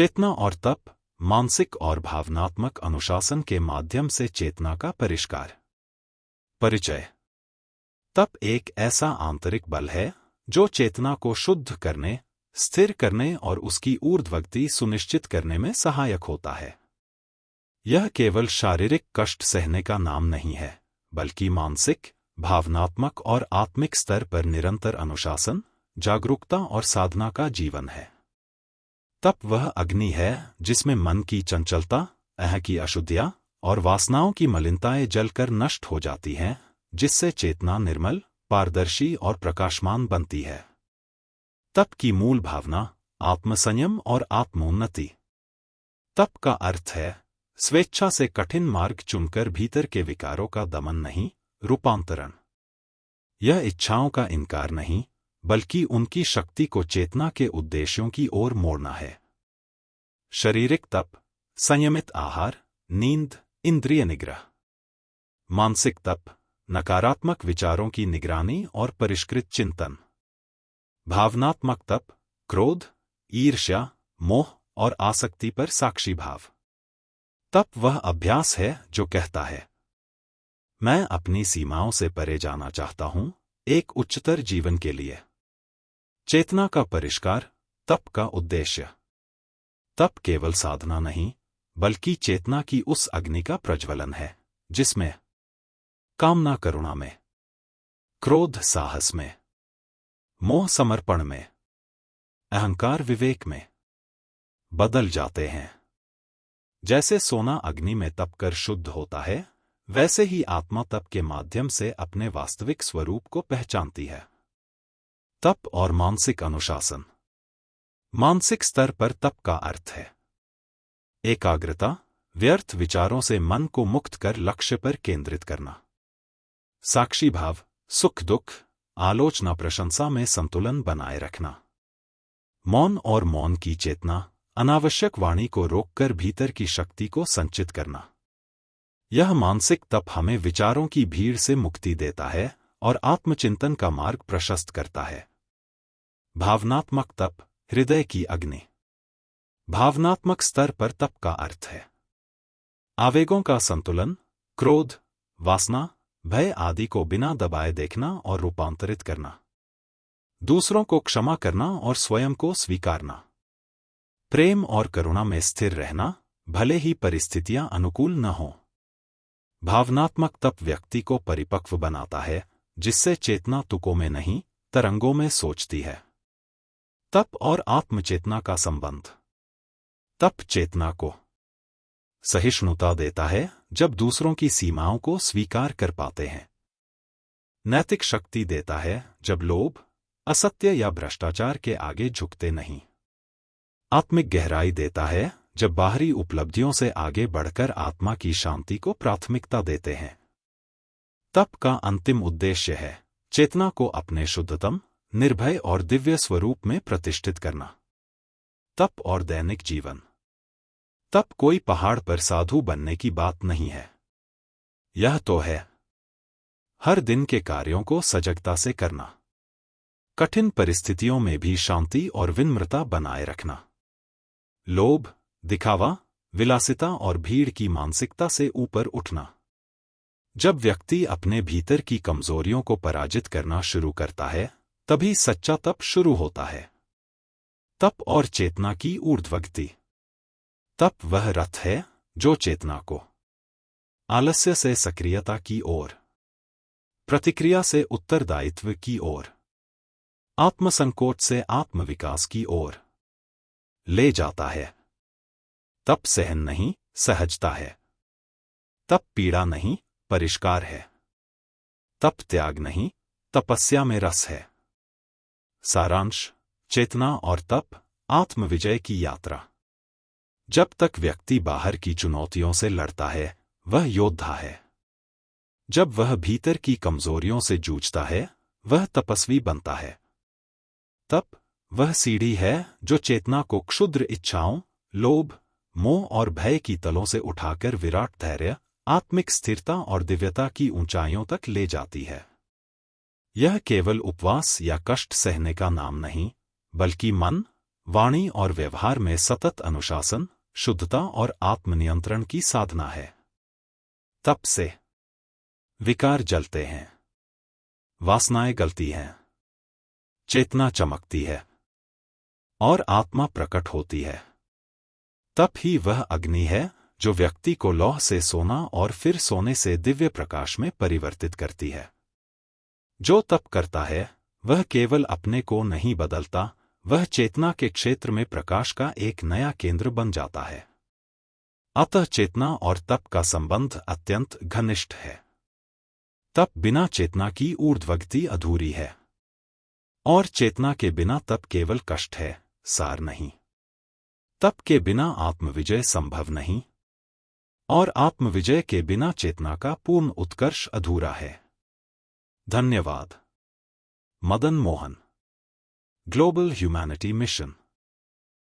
चेतना और तप, मानसिक और भावनात्मक अनुशासन के माध्यम से चेतना का परिष्कार। परिचय। तप एक ऐसा आंतरिक बल है जो चेतना को शुद्ध करने, स्थिर करने और उसकी ऊर्ध्वगति सुनिश्चित करने में सहायक होता है। यह केवल शारीरिक कष्ट सहने का नाम नहीं है, बल्कि मानसिक, भावनात्मक और आत्मिक स्तर पर निरंतर अनुशासन, जागरूकता और साधना का जीवन है। तप वह अग्नि है जिसमें मन की चंचलता, अह की अशुद्धियां और वासनाओं की मलिनताएं जलकर नष्ट हो जाती हैं, जिससे चेतना निर्मल, पारदर्शी और प्रकाशमान बनती है। तप की मूल भावना आत्मसंयम और आत्मोन्नति। तप का अर्थ है स्वेच्छा से कठिन मार्ग चुनकर भीतर के विकारों का दमन नहीं, रूपांतरण। यह इच्छाओं का इनकार नहीं, बल्कि उनकी शक्ति को चेतना के उद्देश्यों की ओर मोड़ना है। शारीरिक तप, संयमित आहार, नींद, इंद्रिय निग्रह। मानसिक तप, नकारात्मक विचारों की निगरानी और परिष्कृत चिंतन। भावनात्मक तप, क्रोध, ईर्ष्या, मोह और आसक्ति पर साक्षी भाव। तप वह अभ्यास है जो कहता है, मैं अपनी सीमाओं से परे जाना चाहता हूं, एक उच्चतर जीवन के लिए। चेतना का परिष्कार, तप का उद्देश्य। तप केवल साधना नहीं, बल्कि चेतना की उस अग्नि का प्रज्वलन है, जिसमें कामना करुणा में, क्रोध साहस में, मोह समर्पण में, अहंकार विवेक में बदल जाते हैं। जैसे सोना अग्नि में तपकर शुद्ध होता है, वैसे ही आत्मा तप के माध्यम से अपने वास्तविक स्वरूप को पहचानती है। तप और मानसिक अनुशासन। मानसिक स्तर पर तप का अर्थ है एकाग्रता, व्यर्थ विचारों से मन को मुक्त कर लक्ष्य पर केंद्रित करना। साक्षी भाव, सुख दुख, आलोचना प्रशंसा में संतुलन बनाए रखना। मौन और मौन की चेतना, अनावश्यक वाणी को रोककर भीतर की शक्ति को संचित करना। यह मानसिक तप हमें विचारों की भीड़ से मुक्ति देता है और आत्मचिंतन का मार्ग प्रशस्त करता है। भावनात्मक तप, हृदय की अग्नि। भावनात्मक स्तर पर तप का अर्थ है आवेगों का संतुलन, क्रोध, वासना, भय आदि को बिना दबाए देखना और रूपांतरित करना। दूसरों को क्षमा करना और स्वयं को स्वीकारना। प्रेम और करुणा में स्थिर रहना, भले ही परिस्थितियां अनुकूल न हों। भावनात्मक तप व्यक्ति को परिपक्व बनाता है, जिससे चेतना तुकों में नहीं, तरंगों में सोचती है। तप और आत्मचेतना का संबंध। तप चेतना को सहिष्णुता देता है जब दूसरों की सीमाओं को स्वीकार कर पाते हैं। नैतिक शक्ति देता है जब लोभ, असत्य या भ्रष्टाचार के आगे झुकते नहीं। आत्मिक गहराई देता है जब बाहरी उपलब्धियों से आगे बढ़कर आत्मा की शांति को प्राथमिकता देते हैं। तप का अंतिम उद्देश्य है चेतना को अपने शुद्धतम, निर्भय और दिव्य स्वरूप में प्रतिष्ठित करना। तप और दैनिक जीवन। तप कोई पहाड़ पर साधु बनने की बात नहीं है। यह तो है हर दिन के कार्यों को सजगता से करना, कठिन परिस्थितियों में भी शांति और विनम्रता बनाए रखना, लोभ, दिखावा, विलासिता और भीड़ की मानसिकता से ऊपर उठना। जब व्यक्ति अपने भीतर की कमजोरियों को पराजित करना शुरू करता है, तभी सच्चा तप शुरू होता है। तप और चेतना की ऊर्ध्वगति। तप वह रथ है जो चेतना को आलस्य से सक्रियता की ओर, प्रतिक्रिया से उत्तरदायित्व की ओर, आत्मसंकोच से आत्मविकास की ओर ले जाता है। तप सहन नहीं, सहजता है। तप पीड़ा नहीं, परिष्कार है। तप त्याग नहीं, तपस्या में रस है। सारांश, चेतना और तप, आत्मविजय की यात्रा। जब तक व्यक्ति बाहर की चुनौतियों से लड़ता है, वह योद्धा है। जब वह भीतर की कमजोरियों से जूझता है, वह तपस्वी बनता है। तप वह सीढ़ी है जो चेतना को क्षुद्र इच्छाओं, लोभ, मोह और भय की तलों से उठाकर विराट धैर्य, आत्मिक स्थिरता और दिव्यता की ऊंचाइयों तक ले जाती है। यह केवल उपवास या कष्ट सहने का नाम नहीं, बल्कि मन, वाणी और व्यवहार में सतत अनुशासन, शुद्धता और आत्मनियंत्रण की साधना है। तप से विकार जलते हैं, वासनाएं गलती हैं, चेतना चमकती है और आत्मा प्रकट होती है। तप ही वह अग्नि है जो व्यक्ति को लौह से सोना और फिर सोने से दिव्य प्रकाश में परिवर्तित करती है। जो तप करता है वह केवल अपने को नहीं बदलता, वह चेतना के क्षेत्र में प्रकाश का एक नया केंद्र बन जाता है। अतः चेतना और तप का संबंध अत्यंत घनिष्ठ है। तप बिना चेतना की ऊर्ध्वगति अधूरी है और चेतना के बिना तप केवल कष्ट है, सार नहीं। तप के बिना आत्मविजय संभव नहीं और आत्मविजय के बिना चेतना का पूर्ण उत्कर्ष अधूरा है। धन्यवाद। Madan Mohan, global humanity mission.